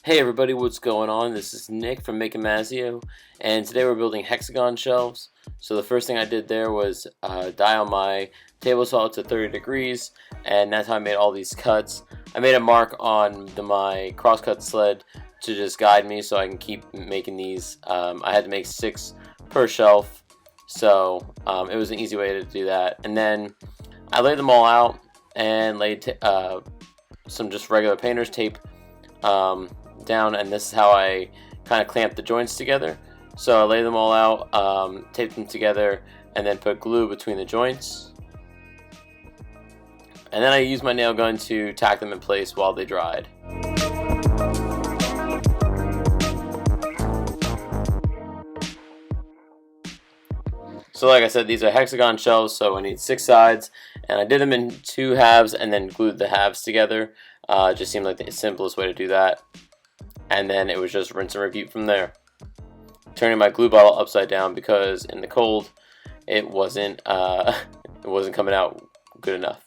Hey everybody, what's going on? This is Nick from Making Mazio, and today we're building hexagon shelves. So the first thing I did there was dial my table saw to 30 degrees, and that's how I made all these cuts. I made a mark on my crosscut sled to just guide me so I can keep making these. I had to make 6 per shelf, so it was an easy way to do that. And then I laid them all out and laid some just regular painter's tape down, and this is how I kind of clamp the joints together. So I lay them all out, tape them together, and then put glue between the joints. And then I use my nail gun to tack them in place while they dried. So like I said, these are hexagon shelves, so I need 6 sides, and I did them in 2 halves and then glued the halves together. It just seemed like the simplest way to do that. And then it was just rinse and repeat from there. Turning my glue bottle upside down because in the cold it wasn't coming out good enough.